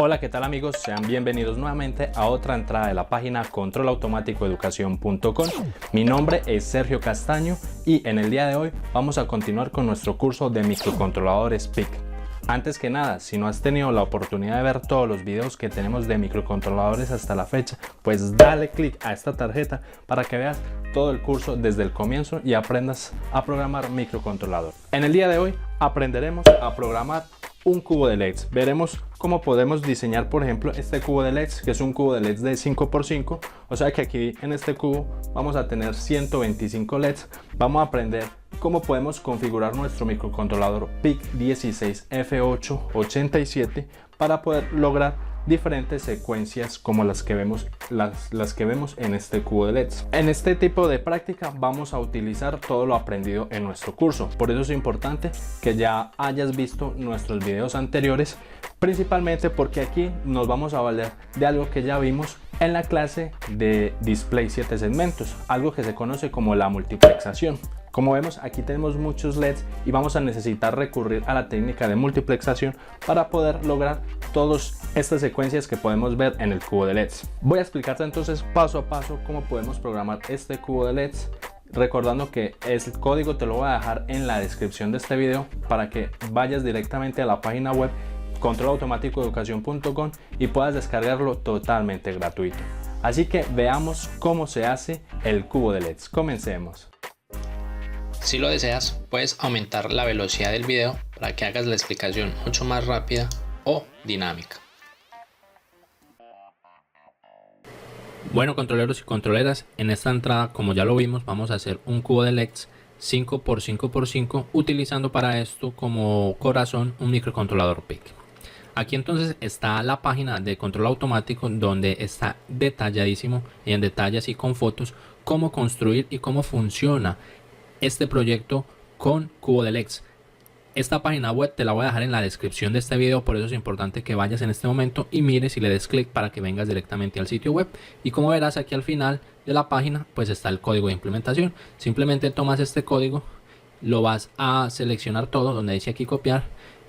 Hola, ¿qué tal amigos? Sean bienvenidos nuevamente a otra entrada de la página controlautomaticoeducación.com. Mi nombre es Sergio Castaño y en el día de hoy vamos a continuar con nuestro curso de microcontroladores PIC. Antes que nada, si no has tenido la oportunidad de ver todos los videos que tenemos de microcontroladores hasta la fecha, pues dale clic a esta tarjeta para que veas todo el curso desde el comienzo y aprendas a programar microcontrolador. En el día de hoy aprenderemos a programar un cubo de LEDs. Veremos cómo podemos diseñar, por ejemplo, este cubo de LEDs, que es un cubo de LEDs de 5×5, o sea que aquí en este cubo vamos a tener 125 LEDs. Vamos a aprender cómo podemos configurar nuestro microcontrolador PIC16F887 para poder lograr diferentes secuencias como las que vemos en este cubo de LEDs. En este tipo de práctica vamos a utilizar todo lo aprendido en nuestro curso, por eso es importante que ya hayas visto nuestros videos anteriores, principalmente porque aquí nos vamos a valer de algo que ya vimos en la clase de display 7 segmentos, algo que se conoce como la multiplexación. Como vemos, aquí tenemos muchos LEDs y vamos a necesitar recurrir a la técnica de multiplexación para poder lograr todas estas secuencias que podemos ver en el cubo de LEDs. Voy a explicarte entonces paso a paso cómo podemos programar este cubo de LEDs, recordando que el código te lo voy a dejar en la descripción de este video para que vayas directamente a la página web controlautomaticoeducación.com y puedas descargarlo totalmente gratuito. Así que veamos cómo se hace el cubo de LEDs. Comencemos. Si lo deseas, puedes aumentar la velocidad del video para que hagas la explicación mucho más rápida o dinámica. Bueno, controleros y controleras, en esta entrada, como ya lo vimos, vamos a hacer un cubo de LEDs 5×5×5 utilizando para esto como corazón un microcontrolador PIC. Aquí entonces está la página de control automático donde está detalladísimo y en detalle así con fotos cómo construir y cómo funciona este proyecto con cubo de LEDs. Esta página web te la voy a dejar en la descripción de este video, por eso es importante que vayas en este momento y mires y le des clic para que vengas directamente al sitio web. Y como verás aquí al final de la página pues está el código de implementación. Simplemente tomas este código, lo vas a seleccionar todo donde dice aquí copiar,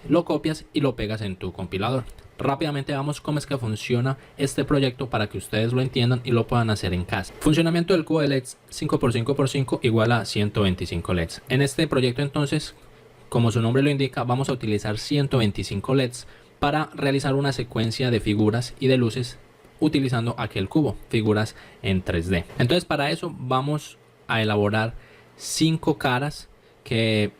lo copias y lo pegas en tu compilador. Rápidamente vamos cómo es que funciona este proyecto para que ustedes lo entiendan y lo puedan hacer en casa. Funcionamiento del cubo de LEDs 5×5×5 igual a 125 LEDs. En este proyecto entonces, como su nombre lo indica, vamos a utilizar 125 LEDs para realizar una secuencia de figuras y de luces utilizando aquel cubo, figuras en 3D. Entonces para eso vamos a elaborar 5 caras que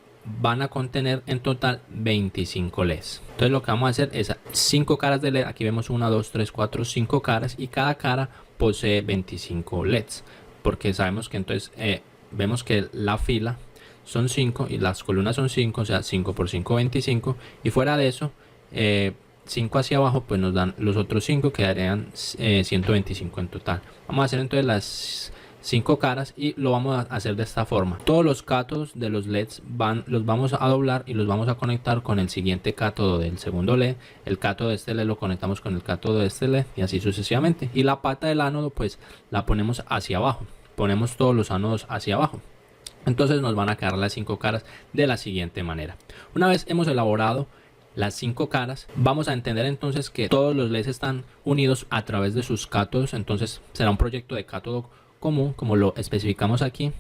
van a contener en total 25 LEDs. Entonces lo que vamos a hacer es 5 caras de LED. Aquí vemos 1, 2, 3, 4, 5 caras y cada cara posee 25 LEDs. Porque sabemos que entonces vemos que la fila son 5 y las columnas son 5, o sea 5×5, 25. Y fuera de eso, 5 hacia abajo pues nos dan los otros 5, quedarían 125 en total. Vamos a hacer entonces las 5 caras y lo vamos a hacer de esta forma. Todos los cátodos de los LEDs los vamos a doblar y los vamos a conectar con el siguiente cátodo del segundo LED. El cátodo de este LED lo conectamos con el cátodo de este LED y así sucesivamente. Y la pata del ánodo pues la ponemos hacia abajo. Ponemos todos los ánodos hacia abajo. Entonces nos van a quedar las 5 caras de la siguiente manera. Una vez hemos elaborado las 5 caras, vamos a entender entonces que todos los LEDs están unidos a través de sus cátodos. Entonces será un proyecto de cátodo común, como lo especificamos aquí.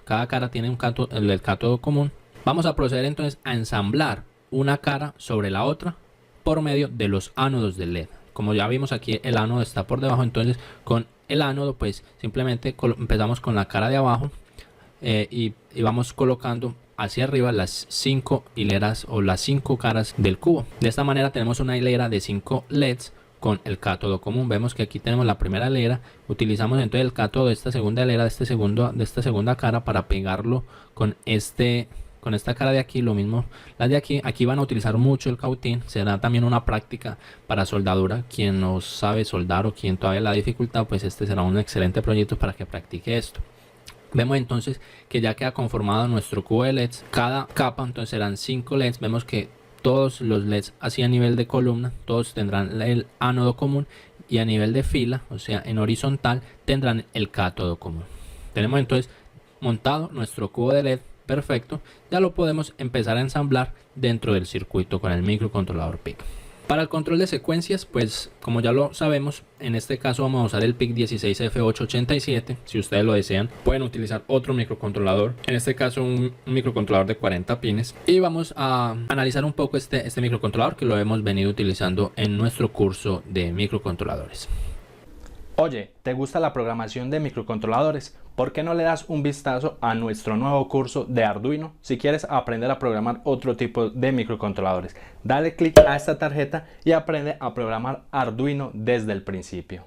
Cada cara tiene el cátodo común. Vamos a proceder entonces a ensamblar una cara sobre la otra por medio de los ánodos del LED. Como ya vimos aquí, el ánodo está por debajo, entonces con el ánodo pues simplemente empezamos con la cara de abajo y vamos colocando hacia arriba las 5 hileras o las 5 caras del cubo. De esta manera tenemos una hilera de 5 LEDs con el cátodo común. Vemos que aquí tenemos la primera hilera, utilizamos entonces el cátodo de esta segunda hilera, de esta segunda cara para pegarlo con esta cara de aquí. Lo mismo las de aquí van a utilizar mucho el cautín. Será también una práctica para soldadura. Quien no sabe soldar o quien todavía la dificultad, pues este será un excelente proyecto para que practique esto. Vemos entonces que ya queda conformado nuestro cubo de LEDs. Cada capa entonces serán 5 LEDs. Vemos que todos los LEDs así a nivel de columna, todos tendrán el ánodo común y a nivel de fila, o sea en horizontal, tendrán el cátodo común. Tenemos entonces montado nuestro cubo de LED perfecto. Ya lo podemos empezar a ensamblar dentro del circuito con el microcontrolador PIC. Para el control de secuencias, pues como ya lo sabemos, en este caso vamos a usar el PIC 16F887. Si ustedes lo desean, pueden utilizar otro microcontrolador, en este caso un microcontrolador de 40 pines. Y vamos a analizar un poco este microcontrolador que lo hemos venido utilizando en nuestro curso de microcontroladores. Oye, ¿te gusta la programación de microcontroladores? ¿Por qué no le das un vistazo a nuestro nuevo curso de Arduino si quieres aprender a programar otro tipo de microcontroladores? Dale clic a esta tarjeta y aprende a programar Arduino desde el principio.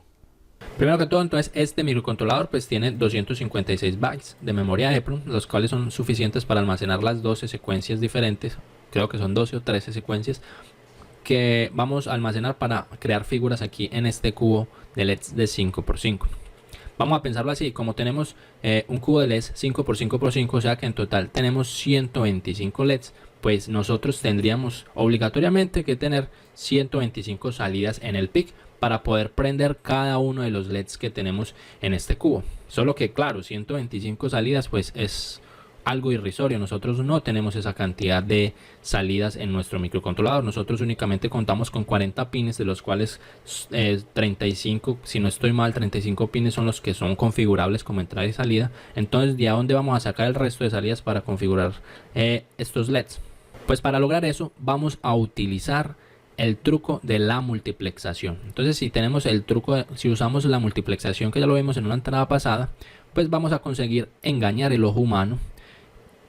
Primero que todo, entonces, este microcontrolador pues tiene 256 bytes de memoria EEPROM, los cuales son suficientes para almacenar las 12 secuencias diferentes, creo que son 12 o 13 secuencias, que vamos a almacenar para crear figuras aquí en este cubo de LEDs de 5x5. Vamos a pensarlo así, como tenemos un cubo de LEDs 5x5x5, o sea que en total tenemos 125 LEDs, pues nosotros tendríamos obligatoriamente que tener 125 salidas en el PIC para poder prender cada uno de los LEDs que tenemos en este cubo. Solo que claro, 125 salidas pues es algo irrisorio. Nosotros no tenemos esa cantidad de salidas en nuestro microcontrolador. Nosotros únicamente contamos con 40 pines, de los cuales 35, si no estoy mal, 35 pines son los que son configurables como entrada y salida. Entonces, ¿de dónde vamos a sacar el resto de salidas para configurar estos LEDs? Pues para lograr eso vamos a utilizar el truco de la multiplexación. Entonces, si tenemos el truco, si usamos la multiplexación que ya lo vimos en una entrada pasada, pues vamos a conseguir engañar el ojo humano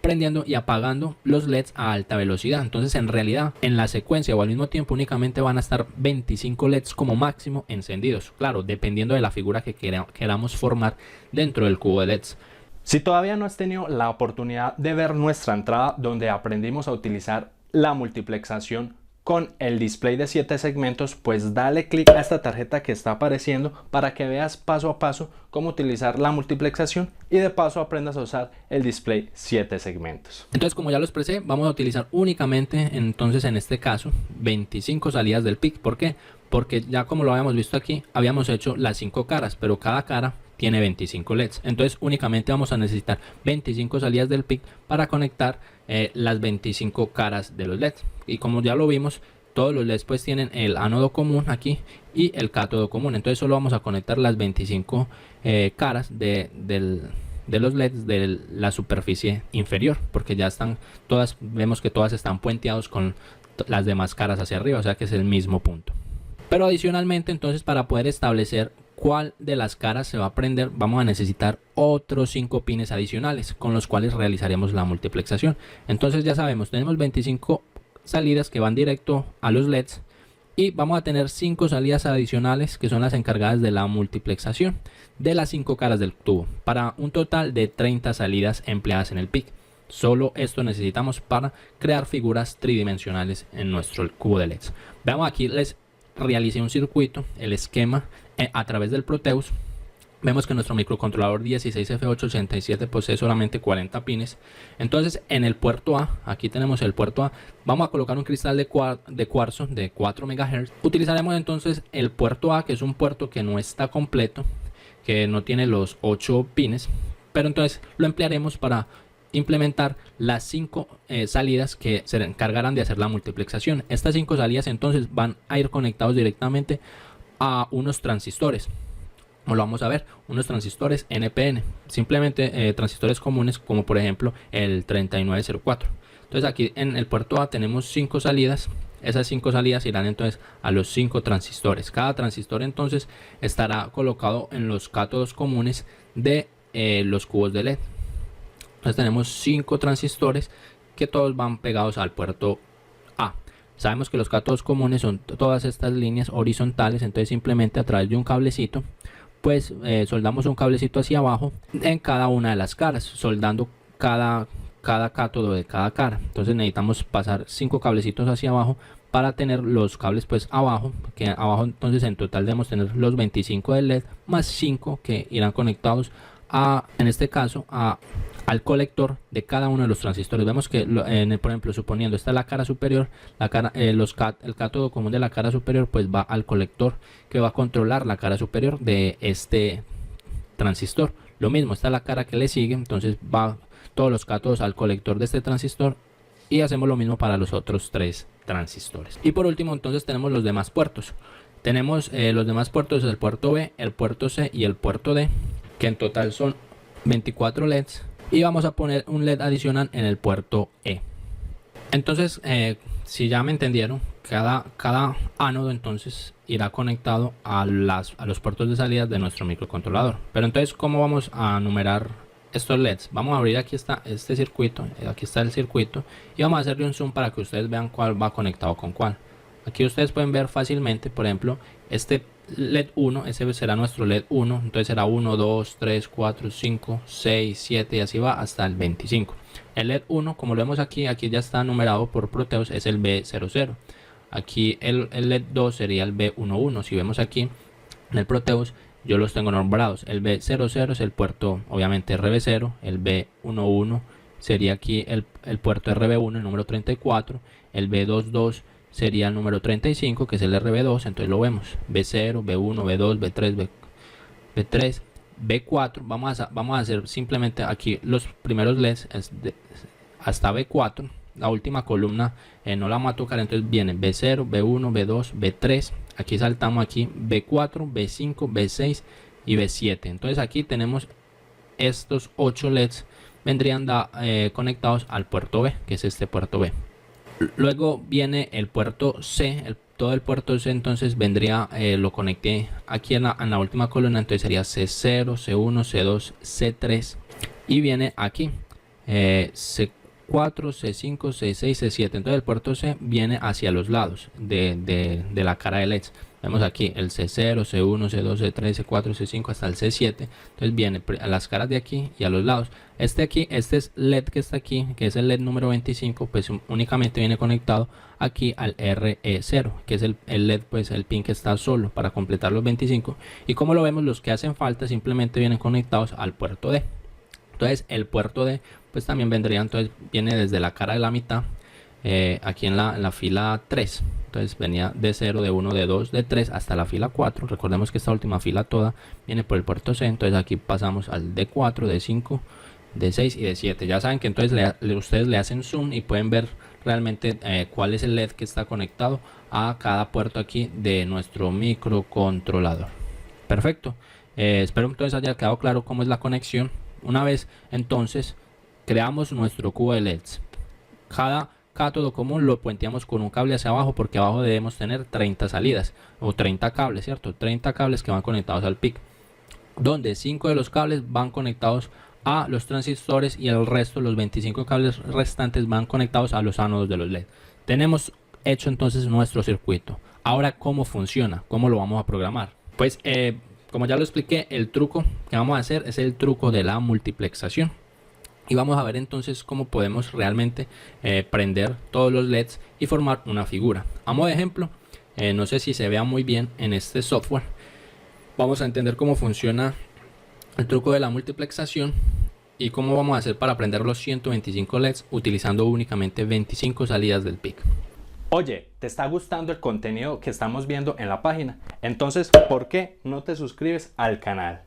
prendiendo y apagando los LEDs a alta velocidad. Entonces, en realidad, en la secuencia o al mismo tiempo únicamente van a estar 25 LEDs como máximo encendidos. Claro, dependiendo de la figura que queramos formar dentro del cubo de LEDs. Si todavía no has tenido la oportunidad de ver nuestra entrada donde aprendimos a utilizar la multiplexación con el display de 7 segmentos, pues dale clic a esta tarjeta que está apareciendo para que veas paso a paso cómo utilizar la multiplexación y de paso aprendas a usar el display 7 segmentos. Entonces, como ya lo expresé, vamos a utilizar únicamente, entonces en este caso, 25 salidas del PIC. ¿Por qué? Porque ya como lo habíamos visto aquí, habíamos hecho las 5 caras, pero cada cara tiene 25 LEDs. Entonces únicamente vamos a necesitar 25 salidas del PIC para conectar las 25 caras de los LEDs. Y como ya lo vimos, todos los LEDs pues tienen el ánodo común aquí y el cátodo común. Entonces solo vamos a conectar las 25 caras de los LEDs de la superficie inferior, porque ya están todas, vemos que todas están puenteados con las demás caras hacia arriba, o sea que es el mismo punto. Pero adicionalmente, entonces, para poder establecer cuál de las caras se va a prender, vamos a necesitar otros 5 pines adicionales con los cuales realizaremos la multiplexación. Entonces ya sabemos, tenemos 25 salidas que van directo a los LEDs y vamos a tener 5 salidas adicionales que son las encargadas de la multiplexación de las 5 caras del tubo, para un total de 30 salidas empleadas en el PIC. Solo esto necesitamos para crear figuras tridimensionales en nuestro cubo de LEDs. Veamos aquí, les realicé un circuito, el esquema a través del Proteus. Vemos que nuestro microcontrolador 16F887 posee solamente 40 pines. Entonces, en el puerto A, aquí tenemos el puerto A, vamos a colocar un cristal de cuarzo de 4 MHz. Utilizaremos entonces el puerto A, que es un puerto que no está completo, que no tiene los 8 pines, pero entonces lo emplearemos para implementar las 5 salidas que se encargarán de hacer la multiplexación. Estas 5 salidas entonces van a ir conectados directamente a unos transistores, como lo vamos a ver, unos transistores NPN, simplemente transistores comunes, como por ejemplo el 3904. Entonces aquí en el puerto A tenemos 5 salidas. Esas 5 salidas irán entonces a los 5 transistores. Cada transistor entonces estará colocado en los cátodos comunes de los cubos de LED. Entonces tenemos 5 transistores que todos van pegados al puerto A. Sabemos que los cátodos comunes son todas estas líneas horizontales, entonces simplemente a través de un cablecito, pues soldamos un cablecito hacia abajo en cada una de las caras, soldando cada cátodo de cada cara. Entonces necesitamos pasar 5 cablecitos hacia abajo para tener los cables pues abajo, que abajo entonces en total debemos tener los 25 del LED más 5 que irán conectados a, en este caso, al colector de cada uno de los transistores. Vemos que por ejemplo, suponiendo esta es la cara superior, el cátodo común de la cara superior pues va al colector que va a controlar la cara superior de este transistor. Lo mismo, esta es la cara que le sigue, entonces va todos los cátodos al colector de este transistor, y hacemos lo mismo para los otros 3 transistores. Y por último entonces tenemos los demás puertos. Tenemos los demás puertos, el puerto B, el puerto C y el puerto D, que en total son 24 LEDs, y vamos a poner un LED adicional en el puerto E. Entonces, si ya me entendieron, cada ánodo entonces irá conectado a los puertos de salida de nuestro microcontrolador. Pero entonces, ¿cómo vamos a numerar estos LEDs? Vamos a abrir aquí está este circuito, aquí está el circuito, y vamos a hacerle un zoom para que ustedes vean cuál va conectado con cuál. Aquí ustedes pueden ver fácilmente, por ejemplo, este LED 1, ese será nuestro LED 1, entonces será 1, 2, 3, 4, 5, 6, 7 y así va hasta el 25. El LED 1, como lo vemos aquí ya está numerado por Proteus, es el B00. Aquí el LED 2 sería el B11. Si vemos aquí en el Proteus, yo los tengo nombrados. El B00 es el puerto, obviamente, RB0. El B11 sería aquí el puerto RB1, el número 34. El B22 sería el número 35, que es el RB2. Entonces lo vemos. B0, B1, B2, B3, B3, B4. Vamos a hacer simplemente aquí los primeros LEDs hasta B4. La última columna no la vamos a tocar, entonces viene B0, B1, B2, B3. Aquí saltamos aquí B4, B5, B6 y B7. Entonces aquí tenemos estos 8 LEDs, vendrían conectados al puerto B, que es este puerto B. Luego viene el puerto C, todo el puerto C entonces vendría, lo conecté aquí en la última columna, entonces sería C0, C1, C2, C3 y viene aquí C4, C5, C6, C7. Entonces el puerto C viene hacia los lados de la cara de LEDs. Vemos aquí el C0, C1, C2, C3, C4, C5 hasta el C7. Entonces viene a las caras de aquí y a los lados. Este es LED que está aquí, que es el LED número 25, pues únicamente viene conectado aquí al RE0, que es el LED, pues el pin que está solo para completar los 25. Y como lo vemos, los que hacen falta simplemente vienen conectados al puerto D. Entonces el puerto D pues también vendría, entonces viene desde la cara de la mitad, aquí en la fila 3. Entonces venía de 0, de 1, de 2, de 3 hasta la fila 4. Recordemos que esta última fila toda viene por el puerto C. Entonces aquí pasamos al D4, D5, D6 y D7. Ya saben que entonces ustedes le hacen zoom y pueden ver realmente cuál es el LED que está conectado a cada puerto aquí de nuestro microcontrolador. Perfecto. Espero entonces haya quedado claro cómo es la conexión. Una vez entonces creamos nuestro cubo de LEDs, cada cátodo común lo puenteamos con un cable hacia abajo, porque abajo debemos tener 30 salidas o 30 cables, ¿cierto? 30 cables que van conectados al PIC, donde 5 de los cables van conectados a los transistores y el resto, los 25 cables restantes, van conectados a los ánodos de los LED. Tenemos hecho entonces nuestro circuito. Ahora, ¿cómo funciona? ¿Cómo lo vamos a programar? Pues como ya lo expliqué, el truco que vamos a hacer es el truco de la multiplexación. Y vamos a ver entonces cómo podemos realmente prender todos los LEDs y formar una figura. A modo de ejemplo, no sé si se vea muy bien en este software. Vamos a entender cómo funciona el truco de la multiplexación y cómo vamos a hacer para prender los 125 LEDs utilizando únicamente 25 salidas del PIC. Oye, ¿te está gustando el contenido que estamos viendo en la página? Entonces, ¿por qué no te suscribes al canal?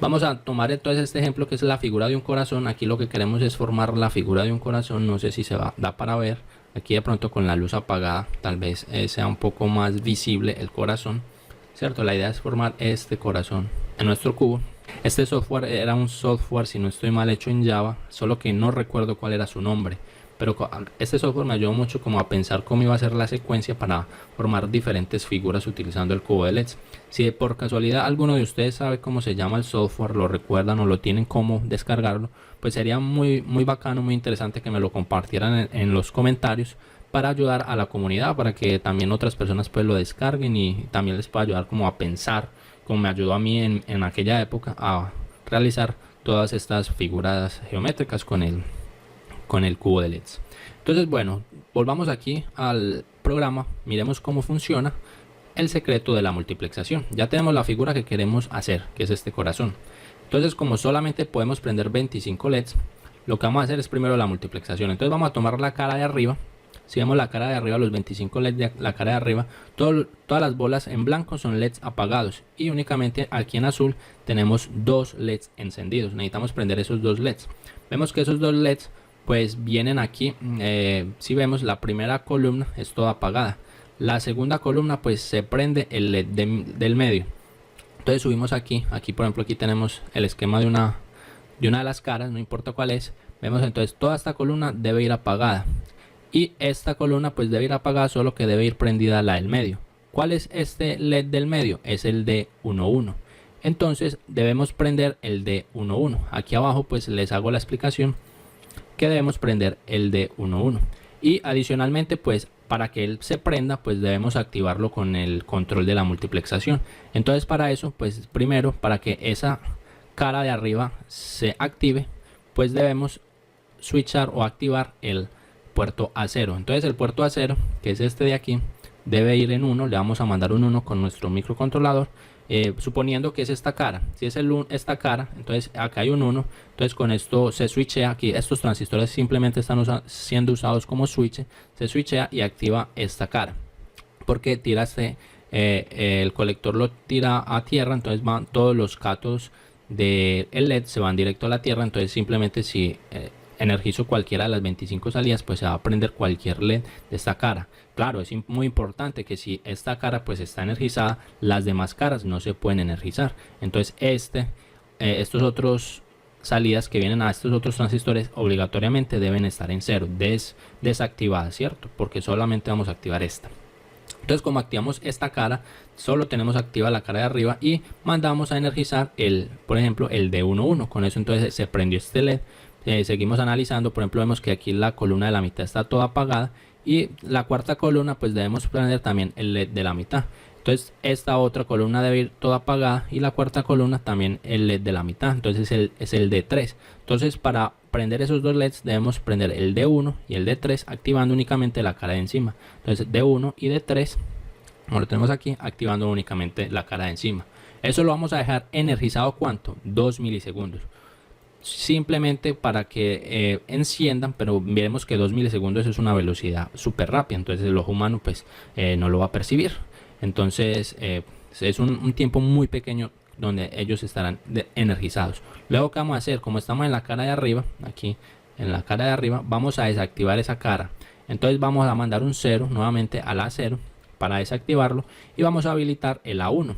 Vamos a tomar entonces este ejemplo que es la figura de un corazón. Aquí lo que queremos es formar la figura de un corazón. No sé si da para ver. Aquí de pronto con la luz apagada tal vez sea un poco más visible el corazón, ¿cierto? La idea es formar este corazón en nuestro cubo. Este software era un software, si no estoy mal, hecho en Java, solo que no recuerdo cuál era su nombre. Pero este software me ayudó mucho como a pensar cómo iba a ser la secuencia para formar diferentes figuras utilizando el cubo de LEDs. Si por casualidad alguno de ustedes sabe cómo se llama el software, lo recuerdan o lo tienen cómo descargarlo, pues sería muy bacano, muy interesante que me lo compartieran en los comentarios para ayudar a la comunidad, para que también otras personas pues lo descarguen y también les pueda ayudar como a pensar, como me ayudó a mí en aquella época a realizar todas estas figuras geométricas con el cubo de LEDs. Entonces, bueno, volvamos aquí al programa, miremos cómo funciona el secreto de la multiplexación. Ya tenemos la figura que queremos hacer, que es este corazón. Entonces, como solamente podemos prender 25 LEDs, lo que vamos a hacer es primero la multiplexación. Entonces vamos a tomar la cara de arriba. Si vemos la cara de arriba, los 25 LEDs de la cara de arriba, todas las bolas en blanco son LEDs apagados y únicamente aquí en azul tenemos 2 LEDs encendidos. Necesitamos prender esos 2 LEDs. Vemos que esos 2 LEDs pues vienen aquí, si vemos la primera columna es toda apagada, la segunda columna pues se prende el LED del medio. Entonces subimos aquí, por ejemplo aquí tenemos el esquema de una de las caras, no importa cuál es. Vemos entonces toda esta columna debe ir apagada y esta columna pues debe ir apagada, solo que debe ir prendida la del medio. ¿Cuál es este LED del medio? Es el de 1,1. Entonces debemos prender el de 1,1. Aquí abajo pues les hago la explicación que debemos prender el de 1,1. Y adicionalmente pues para que él se prenda pues debemos activarlo con el control de la multiplexación. Entonces para eso pues primero, para que esa cara de arriba se active, pues debemos switchar o activar el puerto A0. Entonces el puerto A0, que es este de aquí, debe ir en 1. Le vamos a mandar un 1 con nuestro microcontrolador, suponiendo que es esta cara. Si es esta cara, entonces acá hay un 1. Entonces con esto se switchea aquí. Estos transistores simplemente están siendo usados como switch. Se switchea y activa esta cara, porque tira el colector lo tira a tierra. Entonces van todos los cátodos del LED se van directo a la tierra. Entonces simplemente si energizo cualquiera de las 25 salidas, pues se va a prender cualquier LED de esta cara. Claro, es muy importante que si esta cara pues está energizada, las demás caras no se pueden energizar. Entonces estos otros salidas que vienen a estos otros transistores obligatoriamente deben estar en 0, desactivadas, ¿cierto? Porque solamente vamos a activar esta. Entonces como activamos esta cara, solo tenemos activa la cara de arriba y mandamos a energizar por ejemplo el de 1,1. Con eso entonces se prendió este LED. Seguimos analizando, por ejemplo vemos que aquí la columna de la mitad está toda apagada y la cuarta columna pues debemos prender también el LED de la mitad. Entonces esta otra columna debe ir toda apagada y la cuarta columna también el LED de la mitad. Entonces es el de 3. Entonces para prender esos dos LEDs debemos prender el de 1 y el de 3, activando únicamente la cara de encima. Entonces de 1 y de 3, como lo tenemos aquí, activando únicamente la cara de encima. Eso lo vamos a dejar energizado, ¿cuánto? 2 milisegundos. Simplemente para que enciendan, pero veremos que 2 milisegundos es una velocidad súper rápida, entonces el ojo humano pues no lo va a percibir. Entonces es un tiempo muy pequeño donde ellos estarán energizados. Luego, ¿qué vamos a hacer? Como estamos en la cara de arriba, aquí en la cara de arriba, vamos a desactivar esa cara. Entonces vamos a mandar un 0 nuevamente al A0 para desactivarlo y vamos a habilitar el A1.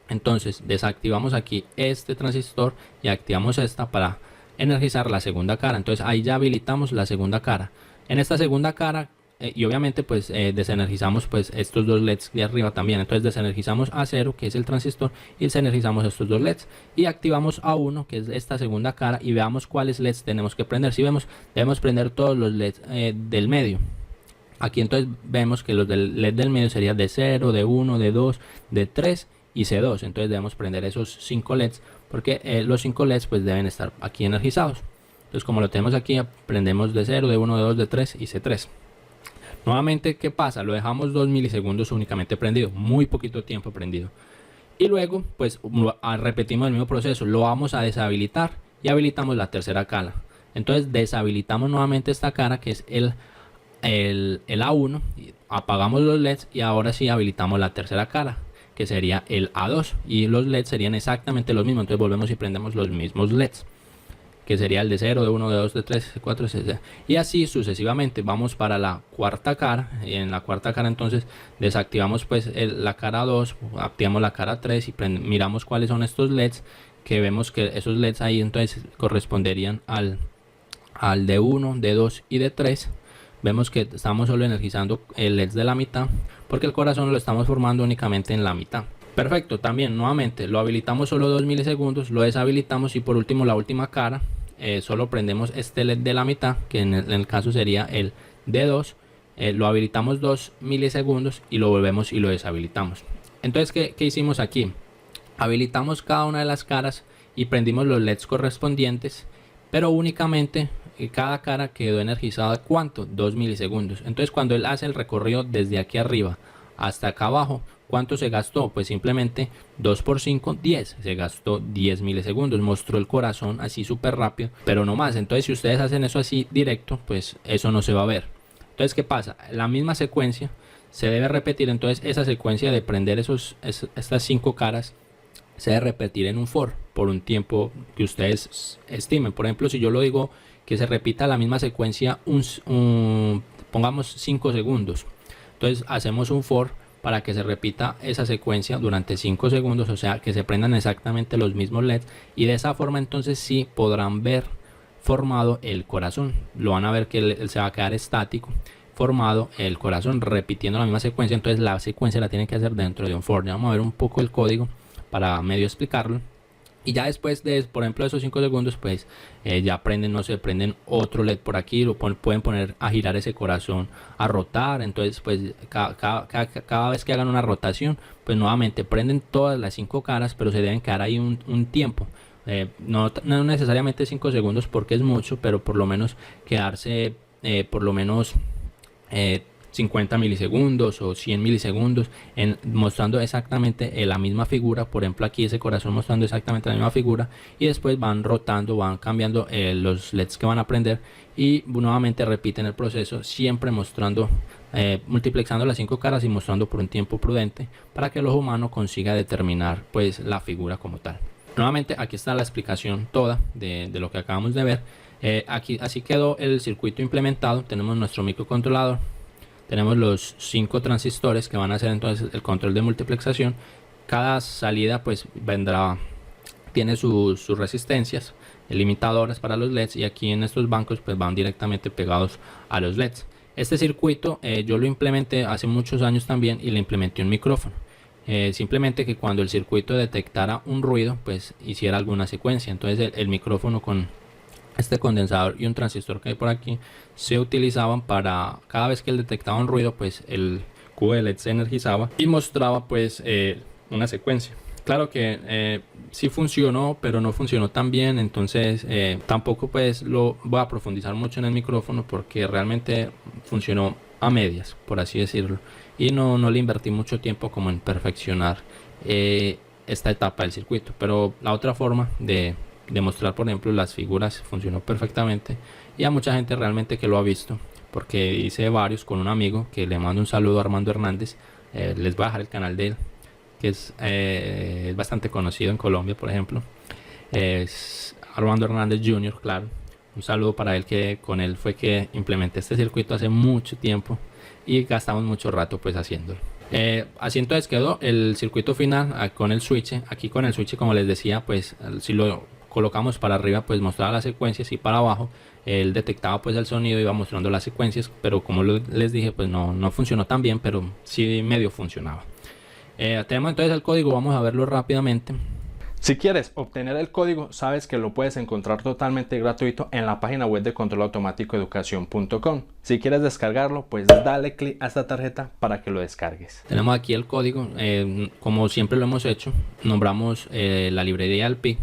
Entonces desactivamos aquí este transistor y activamos esta para energizar la segunda cara. Entonces ahí ya habilitamos la segunda cara. En esta segunda cara y obviamente pues desenergizamos pues estos dos LEDs de arriba también. Entonces desenergizamos A0, que es el transistor, y desenergizamos estos dos LEDs y activamos A1, que es esta segunda cara, y veamos cuáles LEDs tenemos que prender. Si vemos, debemos prender todos los LEDs del medio. Aquí entonces vemos que los del LED del medio serían de 0, de 1, de 2, de 3 y C2. Entonces debemos prender esos 5 LEDs porque los 5 LEDs pues deben estar aquí energizados. Entonces como lo tenemos aquí, prendemos de 0, de 1, de 2, de 3 y C3. Nuevamente, ¿qué pasa? Lo dejamos 2 milisegundos únicamente prendido, muy poquito tiempo prendido. Y luego pues repetimos el mismo proceso, lo vamos a deshabilitar y habilitamos la tercera cara. Entonces deshabilitamos nuevamente esta cara, que es el A1, apagamos los LEDs y ahora sí habilitamos la tercera cara, que sería el A2, y los LEDs serían exactamente los mismos. Entonces volvemos y prendemos los mismos LEDs, que sería el de 0, de 1, de 2, de 3, de 4, etc. Y así sucesivamente. Vamos para la cuarta cara, y en la cuarta cara entonces desactivamos pues la cara 2, activamos la cara 3 y miramos cuáles son estos LEDs, que vemos que esos LEDs ahí entonces corresponderían al de 1, de 2 y de 3. Vemos que estamos solo energizando el LEDs de la mitad, porque el corazón lo estamos formando únicamente en la mitad. Perfecto, también nuevamente lo habilitamos solo 2 milisegundos, lo deshabilitamos y por último la última cara, solo prendemos este LED de la mitad, que en el caso sería el D2, lo habilitamos 2 milisegundos y lo volvemos y lo deshabilitamos. Entonces, ¿qué hicimos aquí? Habilitamos cada una de las caras y prendimos los LEDs correspondientes, pero únicamente cada cara quedó energizada, ¿cuánto? 2 milisegundos. Entonces cuando él hace el recorrido desde aquí arriba hasta acá abajo, ¿cuánto se gastó? Pues simplemente 2 por 5, 10. Se gastó 10 milisegundos. Mostró el corazón así súper rápido, pero no más. Entonces si ustedes hacen eso así directo, pues eso no se va a ver. Entonces, ¿qué pasa? La misma secuencia se debe repetir. Entonces esa secuencia de prender estas 5 caras se debe repetir en un for por un tiempo que ustedes estimen. Por ejemplo, si yo lo digo que se repita la misma secuencia pongamos 5 segundos. Entonces hacemos un for para que se repita esa secuencia durante 5 segundos, o sea que se prendan exactamente los mismos LEDs, y de esa forma entonces sí podrán ver formado el corazón. Lo van a ver que se va a quedar estático, formado el corazón repitiendo la misma secuencia. Entonces la secuencia la tienen que hacer dentro de un for. Ya vamos a ver un poco el código para medio explicarlo. Y ya después de, por ejemplo, esos 5 segundos, pues ya prenden, no sé, prenden otro LED por aquí, lo pueden poner a girar ese corazón, a rotar. Entonces, pues cada vez que hagan una rotación, pues nuevamente prenden todas las 5 caras, pero se deben quedar ahí un tiempo. No necesariamente 5 segundos porque es mucho, pero por lo menos quedarse por lo menos 50 milisegundos o 100 milisegundos mostrando exactamente la misma figura. Por ejemplo, aquí ese corazón mostrando exactamente la misma figura, y después van rotando, van cambiando los LEDs que van a prender, y nuevamente repiten el proceso, siempre mostrando, multiplicando las 5 caras y mostrando por un tiempo prudente para que el ojo humano consiga determinar pues la figura como tal. Nuevamente aquí está la explicación toda de lo que acabamos de ver. Aquí así quedó el circuito implementado. Tenemos nuestro microcontrolador, tenemos los 5 transistores que van a hacer entonces el control de multiplexación. Cada salida pues tiene sus resistencias limitadoras para los LEDs, y aquí en estos bancos pues van directamente pegados a los LEDs. Este circuito yo lo implementé hace muchos años también, y le implementé un micrófono. Simplemente que cuando el circuito detectara un ruido pues hiciera alguna secuencia. Entonces el micrófono con este condensador y un transistor que hay por aquí se utilizaban para cada vez que él detectaba un ruido, pues el cubo de LED se energizaba y mostraba pues una secuencia. Claro que sí funcionó, pero no funcionó tan bien. Entonces tampoco pues lo voy a profundizar mucho en el micrófono, porque realmente funcionó a medias, por así decirlo, y no le invertí mucho tiempo como en perfeccionar esta etapa del circuito. Pero la otra forma de mostrar, por ejemplo, las figuras funcionó perfectamente, y a mucha gente realmente que lo ha visto, porque hice varios con un amigo que le mando un saludo, a Armando Hernández. Les voy a dejar el canal de él, que es bastante conocido en Colombia, por ejemplo. Es Armando Hernández Jr., claro. Un saludo para él, que con él fue que implementé este circuito hace mucho tiempo y gastamos mucho rato pues haciéndolo. Así entonces quedó el circuito final con el switch. Aquí con el switch, como les decía, pues si lo colocamos para arriba pues mostraba las secuencias, y para abajo él detectaba pues el sonido, iba mostrando las secuencias, pero como les dije pues no funcionó tan bien, pero sí medio funcionaba. Tenemos entonces el código, vamos a verlo rápidamente. Si quieres obtener el código, sabes que lo puedes encontrar totalmente gratuito en la página web de controlautomaticoeducacion.com. Si quieres descargarlo, pues dale clic a esta tarjeta para que lo descargues. Tenemos aquí el código, como siempre lo hemos hecho. Nombramos la librería del PIC.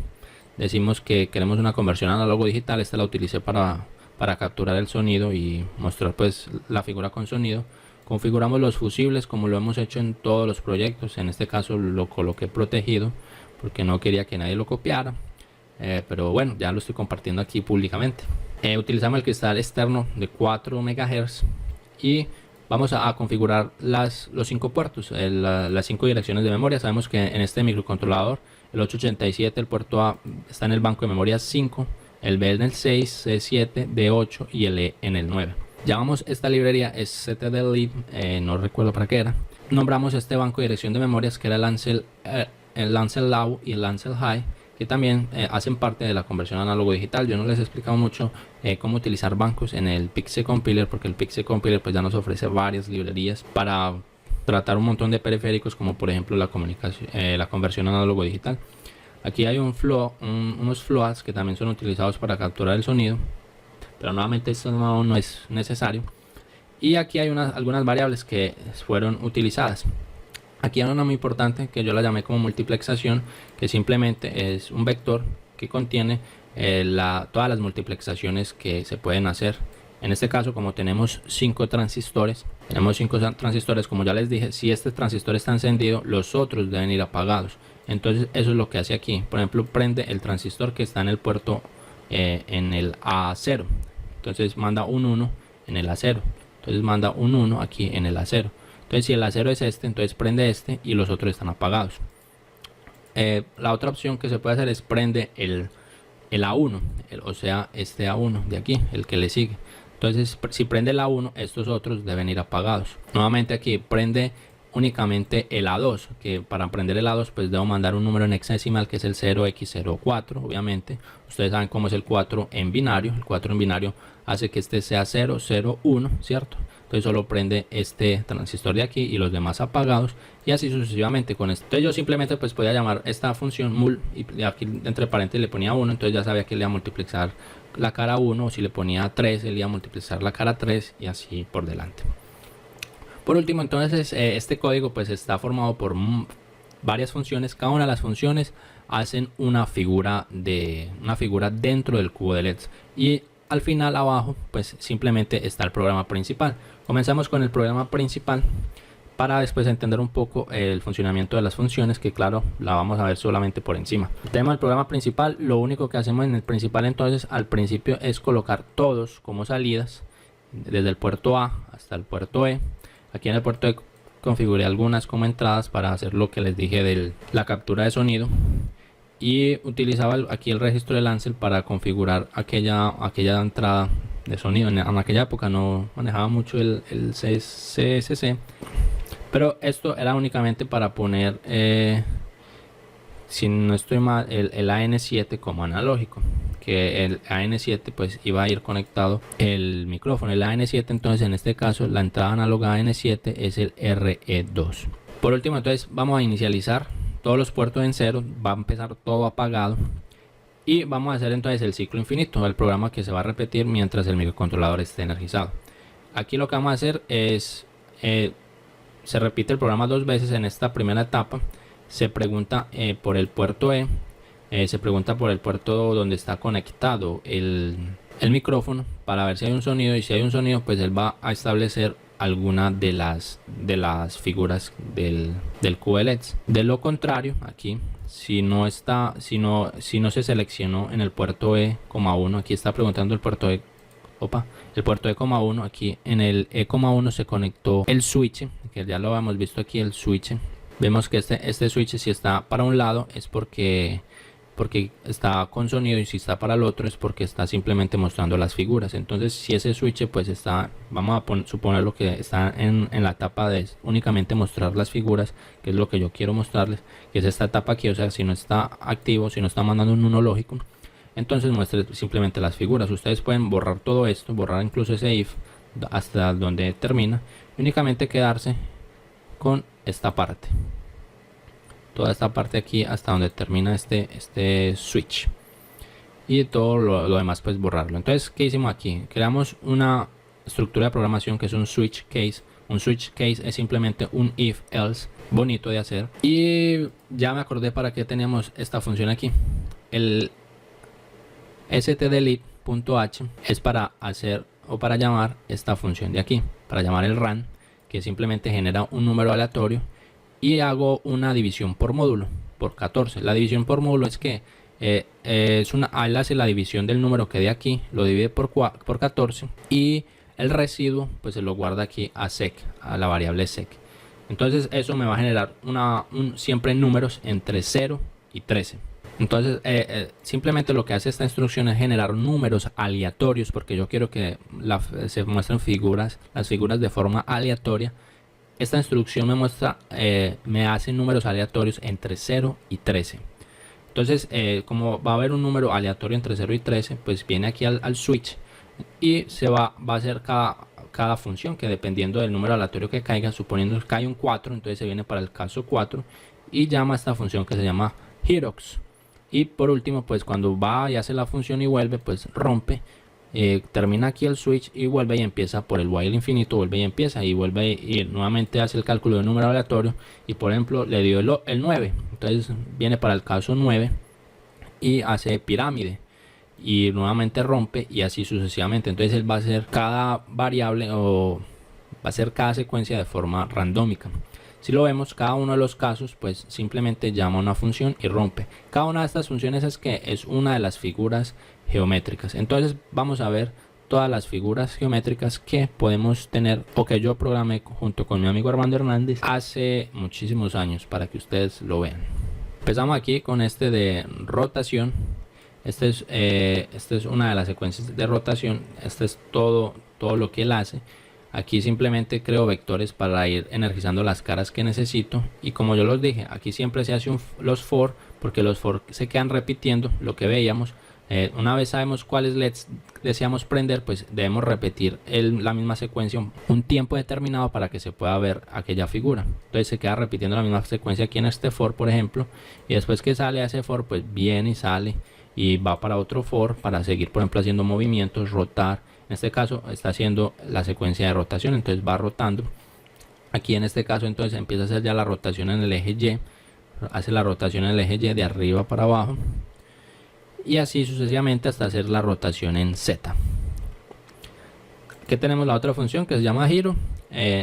Decimos que queremos una conversión análogo digital. Esta la utilicé para capturar el sonido y mostrar pues la figura con sonido. Configuramos los fusibles como lo hemos hecho en todos los proyectos. En este caso lo coloqué protegido porque no quería que nadie lo copiara, pero bueno, ya lo estoy compartiendo aquí públicamente. Utilizamos el cristal externo de 4 MHz y vamos a configurar los 5 puertos, las 5 direcciones de memoria. Sabemos que en este microcontrolador el 887, el puerto A está en el banco de memoria 5, el B en el 6, C7, D8 y el E en el 9. Llamamos esta librería stdlib, no recuerdo para qué era. Nombramos este banco de dirección de memorias, que era el Lancel Low y el Lancel High, que también hacen parte de la conversión análogo digital. Yo no les he explicado mucho cómo utilizar bancos en el PIC Compiler, porque el PIC Compiler pues ya nos ofrece varias librerías para tratar un montón de periféricos, como por ejemplo la conversión análogo digital. Aquí hay unos floats que también son utilizados para capturar el sonido, pero nuevamente esto no es necesario. Y aquí hay algunas variables que fueron utilizadas. Aquí hay una muy importante que yo la llamé como multiplexación, que simplemente es un vector que contiene todas las multiplexaciones que se pueden hacer. En este caso, como tenemos 5 transistores, como ya les dije, si este transistor está encendido, los otros deben ir apagados. Entonces eso es lo que hace aquí. Por ejemplo, prende el transistor que está en el puerto en el A0. Entonces manda un 1 en el A0. Entonces manda un 1 aquí en el A0. Entonces si el A0 es este, entonces prende este y los otros están apagados. La otra opción que se puede hacer es prende el el A1, o sea, este A1 de aquí, el que le sigue. Entonces, si prende el A1, estos otros deben ir apagados. Nuevamente aquí prende únicamente el A2, que para prender el A2 pues debo mandar un número en hexadecimal que es el 0x04, obviamente. Ustedes saben cómo es el 4 en binario. El 4 en binario hace que este sea 0, 0, 1, ¿cierto? Entonces solo prende este transistor de aquí y los demás apagados, y así sucesivamente con esto. Entonces yo simplemente pues podía llamar esta función mul, y aquí entre paréntesis le ponía 1, entonces ya sabía que le iba a multiplicar la cara 1, o si le ponía 3, le iba a multiplicar la cara 3, y así por delante. Por último, entonces este código pues está formado por varias funciones. Cada una de las funciones hacen una figura dentro del cubo de LEDs, y al final abajo pues simplemente está el programa principal. Comenzamos con el programa principal para después entender un poco el funcionamiento de las funciones, que claro, la vamos a ver solamente por encima. El tema del programa principal, lo único que hacemos en el principal entonces al principio es colocar todos como salidas, desde el puerto A hasta el puerto E. Aquí en el puerto E configuré algunas como entradas para hacer lo que les dije de la captura de sonido, y utilizaba aquí el registro de Lancer para configurar aquella entrada de sonido. En aquella época no manejaba mucho el CSC, pero esto era únicamente para poner, si no estoy mal, el AN7 como analógico, que el AN7 pues iba a ir conectado el micrófono. El AN7 entonces en este caso la entrada análoga AN7 es el RE2. Por último entonces vamos a inicializar todos los puertos en cero, va a empezar todo apagado, y vamos a hacer entonces el ciclo infinito, el programa que se va a repetir mientras el microcontrolador esté energizado. Aquí lo que vamos a hacer es, se repite el programa 2 veces. En esta primera etapa se pregunta por el puerto E, se pregunta por el puerto donde está conectado el micrófono para ver si hay un sonido, y si hay un sonido pues él va a establecer alguna de las figuras del cubo de LEDs. De lo contrario, aquí si no se seleccionó en el puerto E,1, aquí está preguntando el puerto E, el puerto E,1, aquí en el E,1 se conectó el switch, que ya lo hemos visto aquí, el switch. Vemos que este switch, si está para un lado es porque está con sonido, y si está para el otro es porque está simplemente mostrando las figuras. Entonces si ese switch pues está, vamos a suponer lo que está en la etapa de únicamente mostrar las figuras, que es lo que yo quiero mostrarles, que es esta etapa aquí. O sea, si no está activo, si no está mandando un 1 lógico, entonces muestre simplemente las figuras. Ustedes pueden borrar todo esto, borrar incluso ese if hasta donde termina, y únicamente quedarse con esta parte, toda esta parte aquí hasta donde termina este switch, y todo lo demás pues borrarlo. Entonces, ¿qué hicimos aquí? Creamos una estructura de programación que es un switch case. Un switch case es simplemente un if else, bonito de hacer, y ya me acordé para qué teníamos esta función aquí. El stdelete.h es para hacer o para llamar esta función de aquí, para llamar el RAN, que simplemente genera un número aleatorio, y hago una división por módulo por 14. La división por módulo es que él hace la división del número que de aquí, lo divide por 14, y el residuo pues se lo guarda aquí a sec, a la variable sec. Entonces eso me va a generar siempre números entre 0 y 13. Entonces simplemente lo que hace esta instrucción es generar números aleatorios, porque yo quiero que se muestren las figuras de forma aleatoria. Esta instrucción me hace números aleatorios entre 0 y 13. Entonces como va a haber un número aleatorio entre 0 y 13, pues viene aquí al switch, y se va a hacer cada función, que dependiendo del número aleatorio que caiga, suponiendo que cae un 4, entonces se viene para el caso 4 y llama a esta función que se llama Herox. Y por último pues cuando va y hace la función y vuelve, pues rompe, termina aquí el switch y vuelve y empieza por el while infinito, vuelve y empieza y vuelve y nuevamente hace el cálculo de número aleatorio, y por ejemplo le dio el 9, entonces viene para el caso 9 y hace pirámide y nuevamente rompe, y así sucesivamente. Entonces él va a hacer cada variable, o va a hacer cada secuencia de forma randómica. Si lo vemos, cada uno de los casos pues simplemente llama una función y rompe. Cada una de estas funciones es una de las figuras geométricas. Entonces vamos a ver todas las figuras geométricas que podemos tener, o que yo programé junto con mi amigo Armando Hernández hace muchísimos años, para que ustedes lo vean. Empezamos aquí con este de rotación. Esta es una de las secuencias de rotación. Este es todo lo que él hace. Aquí simplemente creo vectores para ir energizando las caras que necesito. Y como yo los dije, aquí siempre se hace los for, porque los for se quedan repitiendo lo que veíamos. Una vez sabemos cuáles LEDs deseamos prender, pues debemos repetir la misma secuencia un tiempo determinado para que se pueda ver aquella figura. Entonces se queda repitiendo la misma secuencia aquí en este for, por ejemplo, y después que sale a ese for, pues viene y sale y va para otro for para seguir, por ejemplo, haciendo movimientos, rotar. En este caso está haciendo la secuencia de rotación, entonces va rotando. Aquí en este caso entonces empieza a hacer ya la rotación en el eje Y, hace la rotación en el eje Y de arriba para abajo, y así sucesivamente hasta hacer la rotación en Z. Aquí tenemos la otra función que se llama giro.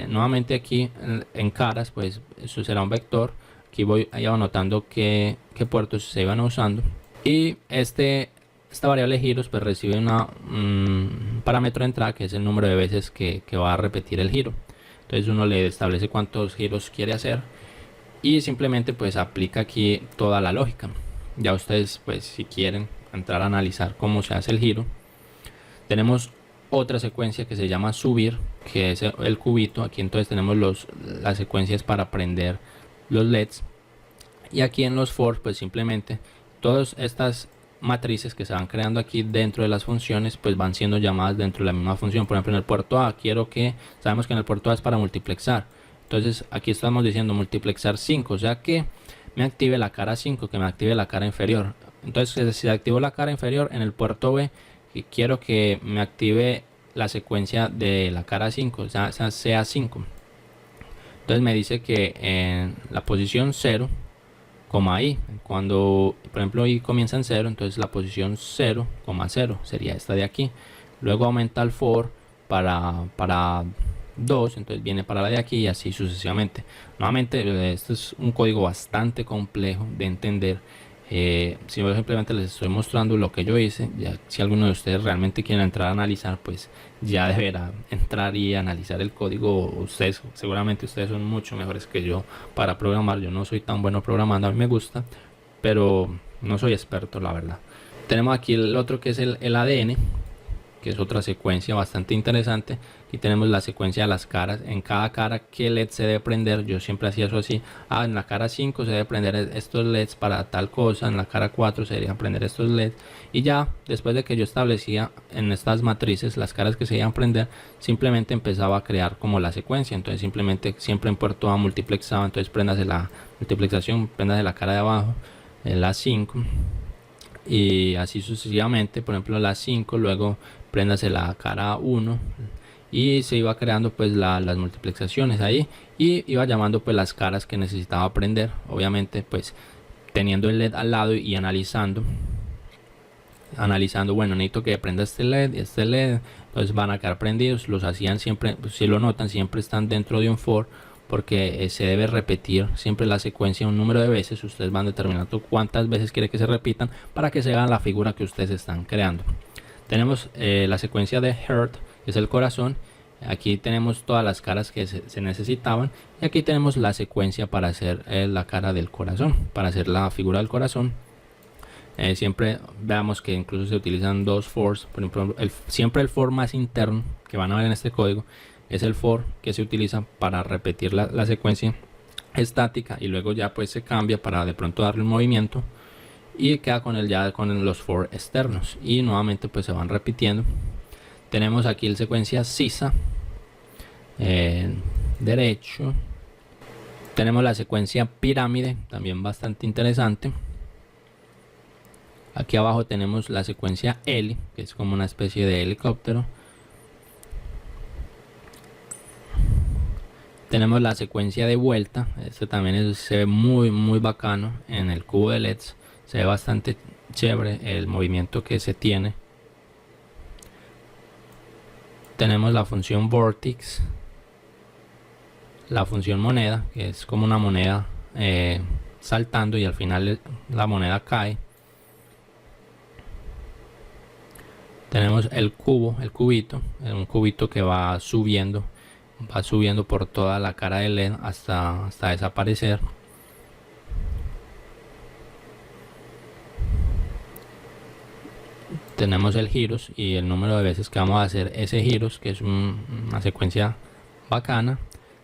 Nuevamente aquí en caras, pues eso será un vector. Aquí voy anotando qué puertos se iban usando. Y esta variable giros pues recibe un parámetro de entrada que es el número de veces que va a repetir el giro. Entonces uno le establece cuántos giros quiere hacer y simplemente pues aplica aquí toda la lógica. Ya ustedes pues si quieren entrar a analizar cómo se hace el giro, tenemos otra secuencia que se llama subir, que es el cubito. Aquí entonces tenemos las secuencias para prender los LEDs, y aquí en los for pues simplemente todas estas matrices que se van creando aquí dentro de las funciones pues van siendo llamadas dentro de la misma función. Por ejemplo, en el puerto A sabemos que en el puerto A es para multiplexar, entonces aquí estamos diciendo multiplexar 5, o sea que me active la cara 5, que me active la cara inferior. Entonces si activo la cara inferior en el puerto B, y quiero que me active la secuencia de la cara 5, o sea sea 5. Entonces me dice que en la posición 0, I, cuando por ejemplo I comienza en 0, entonces la posición 0, 0 sería esta de aquí. Luego aumenta el for para 2, entonces viene para la de aquí y así sucesivamente. Nuevamente este es un código bastante complejo de entender. Si yo simplemente les estoy mostrando lo que yo hice, ya si alguno de ustedes realmente quieren entrar a analizar, pues ya deberá entrar y analizar el código. Seguramente ustedes son mucho mejores que yo para programar. Yo no soy tan bueno programando, a mí me gusta, pero no soy experto, la verdad. Tenemos aquí el otro que es el ADN, que es otra secuencia bastante interesante. Aquí tenemos la secuencia de las caras. En cada cara, ¿qué LED se debe prender? Yo siempre hacía eso así. En la cara 5 se debe prender estos LEDs para tal cosa. En la cara 4 se deberían prender estos LEDs. Y ya, después de que yo establecía en estas matrices las caras que se debían prender, simplemente empezaba a crear como la secuencia. Entonces simplemente siempre en puerto A multiplexaba. Entonces préndase la multiplexación, préndase la cara de abajo, la 5. Y así sucesivamente. Por ejemplo, la 5, luego préndase la cara 1, y se iba creando pues las multiplexaciones ahí, y iba llamando pues las caras que necesitaba prender, obviamente pues teniendo el LED al lado y analizando, bueno, necesito que prenda este LED y este LED, entonces van a quedar prendidos. Los hacían siempre, pues, si lo notan, siempre están dentro de un for, porque se debe repetir siempre la secuencia un número de veces. Ustedes van determinando cuántas veces quiere que se repitan para que se haga la figura que ustedes están creando. Tenemos la secuencia de Heart, que es el corazón. Aquí tenemos todas las caras que se necesitaban, y aquí tenemos la secuencia para hacer la cara del corazón, para hacer la figura del corazón. Siempre veamos que incluso se utilizan dos fors. Por ejemplo, siempre el for más interno que van a ver en este código es el for que se utiliza para repetir la secuencia estática, y luego ya pues se cambia para de pronto darle un movimiento, y queda con los for externos, y nuevamente pues se van repitiendo. Tenemos aquí la secuencia sisa derecho. Tenemos la secuencia pirámide, también bastante interesante. Aquí abajo tenemos la secuencia heli, que es como una especie de helicóptero. Tenemos la secuencia de vuelta. Este también se ve muy bacano en el cubo de LEDs. Se ve bastante chévere el movimiento que se tiene. Tenemos la función vortex, la función moneda, que es como una moneda saltando y al final la moneda cae. Tenemos el cubo, el cubito, un cubito que va subiendo por toda la cara del LED hasta tenemos el giros y el número de veces que vamos a hacer ese giros, que es una secuencia bacana.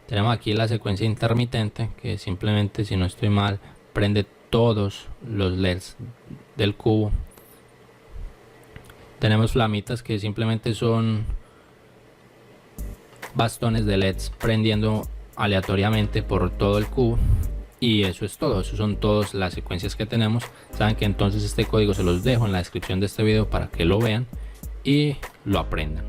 Tenemos aquí la secuencia intermitente, que simplemente, si no estoy mal, prende todos los LEDs del cubo. Tenemos flamitas, que simplemente son bastones de LEDs prendiendo aleatoriamente por todo el cubo. Y eso es todo, eso son todas las secuencias que tenemos. Saben que entonces este código se los dejo en la descripción de este video para que lo vean y lo aprendan.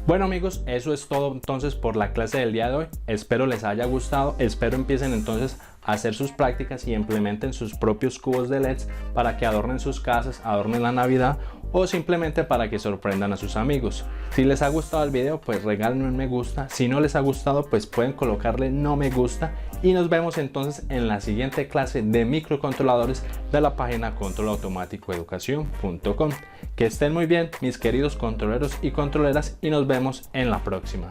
Bueno amigos, eso es todo entonces por la clase del día de hoy. Espero les haya gustado, espero empiecen entonces a hacer sus prácticas y implementen sus propios cubos de LEDs para que adornen sus casas, adornen la Navidad o simplemente para que sorprendan a sus amigos. Si les ha gustado el video, pues regálenme un me gusta. Si no les ha gustado, pues pueden colocarle no me gusta. Y nos vemos entonces en la siguiente clase de microcontroladores de la página controlautomaticoeducacion.com. Que estén muy bien mis queridos controleros y controleras y nos vemos en la próxima.